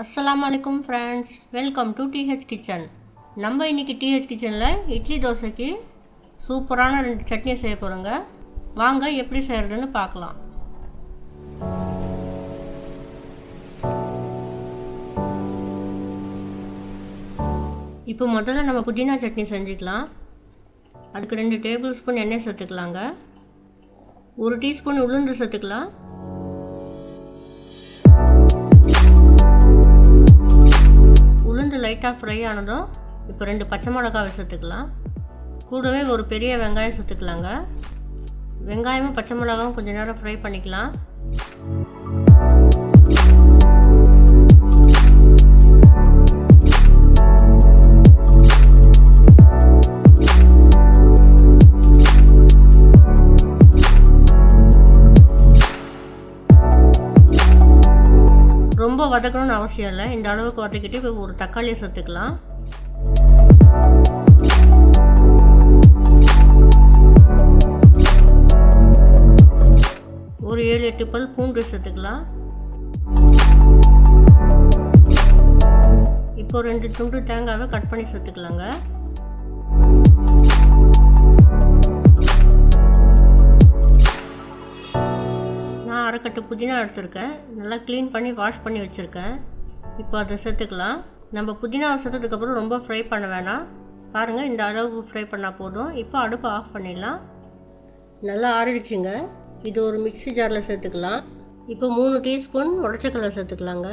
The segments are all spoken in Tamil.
अस्सलामुअलैकुम फ्रेंड्स, वेलकम टू TH किचन। நம்ம இன்னைக்கு TH கிச்சனில் இட்லி தோசைக்கு சூப்பரான ரெண்டு சட்னி செய்ய போகிறோங்க। வாங்க எப்படி செய்கிறதுன்னு பார்க்கலாம்। இப்போ முதல்ல நம்ம புதினா சட்னி செஞ்சுக்கலாம்। அதுக்கு 2 டேபிள் ஸ்பூன் எண்ணெய் சேர்த்துக்கலாங்க। 1 டீஸ்பூன் உளுந்து சேர்த்துக்கலாம்। உளுந்து லைட்டாக ஃப்ரை ஆனதும் இப்போ 2 பச்சை மிளகாவை சேர்த்துக்கலாம்। கூடவே ஒரு பெரிய வெங்காயம் சேர்த்துக்கலாங்க। வெங்காயமும் பச்சை மிளகாவும் கொஞ்சம் நேரம் ஃப்ரை பண்ணிக்கலாம்। ரொம்ப வதக்கணும்னு அவசியம் இல்லை, இந்த அளவுக்கு வதக்கிட்டு இப்போ ஒரு தக்காளியை சேர்த்துக்கலாம்। ஒரு 7-8 பல் பூண்டு சேர்த்துக்கலாம்। இப்போ 2 துண்டு தேங்காவை கட் பண்ணி சேர்த்துக்கலாங்க। நான் அரைக்கட்டு புதினா எடுத்துருக்கேன், நல்லா க்ளீன் பண்ணி வாஷ் பண்ணி வச்சுருக்கேன்। இப்போ அதை சேர்த்துக்கலாம்। நம்ம புதினாவை சேர்த்ததுக்கப்புறம் ரொம்ப ஃப்ரை பண்ண வேணாம், பாருங்கள் இந்த அளவுக்கு ஃப்ரை பண்ணால் போதும்। இப்போ அடுப்பை ஆஃப் பண்ணிடலாம்। நல்லா ஆறிடுச்சுங்க। இது ஒரு மிக்ஸி ஜாரில் சேர்த்துக்கலாம்। இப்போ 3 டீஸ்பூன் உடச்சக்கடலை சேர்த்துக்கலாங்க।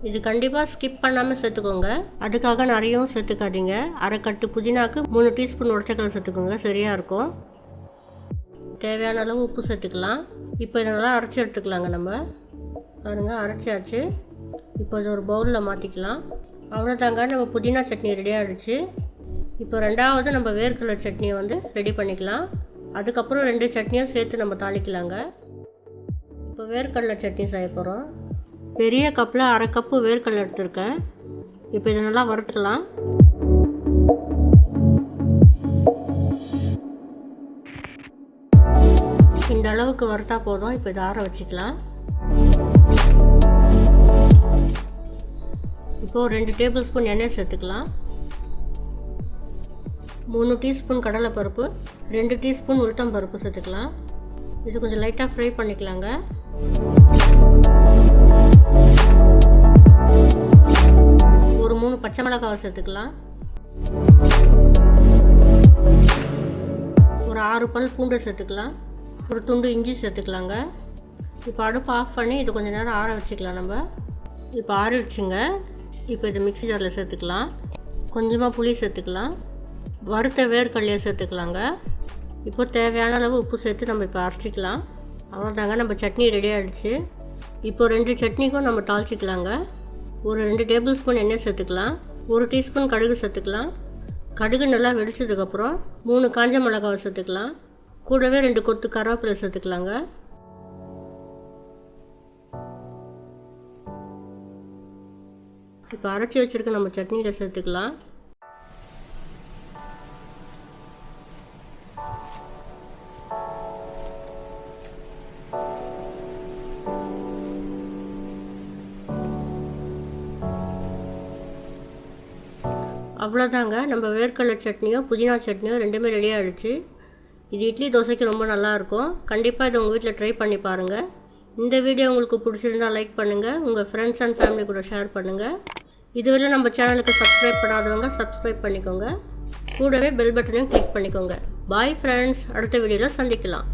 இது கண்டிப்பாக ஸ்கிப் பண்ணாமல் சேர்த்துக்கோங்க, அதுக்காக நிறையவும் சேர்த்துக்காதீங்க। அரைக்கட்டு புதினாக்கு 3 டீஸ்பூன் உடச்சக்கடலை சேர்த்துக்கோங்க, சரியாக இருக்கும்। தேவையான அளவு உப்பு சேர்த்துக்கலாம்। இப்போ இதை நல்லா அரைச்சி எடுத்துக்கலாங்க। நம்ம பாருங்கள் அரைச்சாச்சு। இப்போ இதை ஒரு பவுலில் மாற்றிக்கலாம்। அவ்வளோதாங்க, நம்ம புதினா சட்னி ரெடி ஆகிடுச்சு। இப்போ ரெண்டாவது நம்ம வேர்க்கடலை சட்னியை ரெடி பண்ணிக்கலாம்। அதுக்கப்புறம் 2 சட்னியும் சேர்த்து நம்ம தாளிக்கலாங்க। இப்போ வேர்க்கடலை சட்னி செய்ய போகிறோம்। பெரிய கப்பில் 1/2 கப்பு வேர்க்கடலை எடுத்துருக்கேன்। இப்போ இதை நல்லா வறுத்துக்கலாம்। இந்த அளவுக்கு வறுத்தா போதும்। இப்போ இதை ஆற வச்சுக்கலாம்। இப்போது 2 டேபிள் ஸ்பூன் எண்ணெய் சேர்த்துக்கலாம்। 3 டீஸ்பூன் கடலைப்பருப்பு, 2 டீஸ்பூன் உளுத்தம் பருப்பு சேர்த்துக்கலாம்। இது கொஞ்சம் லைட்டாக ஃப்ரை பண்ணிக்கலாங்க। ஒரு 3 பச்சை மிளகாவை சேர்த்துக்கலாம்। ஒரு 6 பல் பூண்டை சேர்த்துக்கலாம்। ஒரு துண்டு இஞ்சி சேர்த்துக்கலாங்க। இப்போ அடுப்பு ஆஃப் பண்ணி இது கொஞ்சம் நேரம் ஆற வச்சுக்கலாம் நம்ம। இப்போ ஆறிடுச்சுங்க। இப்போ இதை மிக்ஸி ஜாரில் சேர்த்துக்கலாம்। கொஞ்சமாக புளி சேர்த்துக்கலாம்। வறுத்த வேர்க்கடலையை சேர்த்துக்கலாங்க। இப்போ தேவையான அளவு உப்பு சேர்த்து நம்ம இப்போ அரைச்சிக்கலாம்। அவ்வளோதாங்க, நம்ம சட்னி ரெடி ஆகிடுச்சு। இப்போ 2 சட்னிக்கும் நம்ம தாளிச்சிக்கலாங்க। ஒரு 2 டேபிள் ஸ்பூன் எண்ணெய் சேர்த்துக்கலாம்। 1 டீஸ்பூன் கடுகு சேர்த்துக்கலாம்। கடுகு நல்லா வெடிச்சதுக்கப்புறம் 3 காஞ்ச மிளகாவை சேர்த்துக்கலாம்। கூடவே 2 கொத்து கருவேப்பிலை சேர்த்துக்கலாங்க। இப்போ அரைச்சி வச்சுருக்க நம்ம சட்னியில் சேர்த்துக்கலாம்। அவ்வளோதாங்க, நம்ம வேர்க்கடலை சட்னியோ புதினா சட்னியோ ரெண்டுமே ரெடி ஆகிடுச்சு। இது இட்லி தோசைக்கு ரொம்ப நல்லாயிருக்கும்। கண்டிப்பாக இதை உங்கள் வீட்டில் ட்ரை பண்ணி பாருங்கள்। இந்த வீடியோ உங்களுக்கு பிடிச்சிருந்தால் லைக் பண்ணுங்கள், உங்கள் ஃப்ரெண்ட்ஸ் அண்ட் ஃபேமிலி கூட ஷேர் பண்ணுங்கள்। இதுவரை நம்ம சேனலுக்கு சப்ஸ்கிரைப் பண்ணாதவங்க சப்ஸ்கிரைப் பண்ணிக்கோங்க, கூடவே பெல் பட்டனையும் கிளிக் பண்ணிக்கோங்க। பாய் ஃப்ரெண்ட்ஸ், அடுத்த வீடியோவில் சந்திக்கலாம்।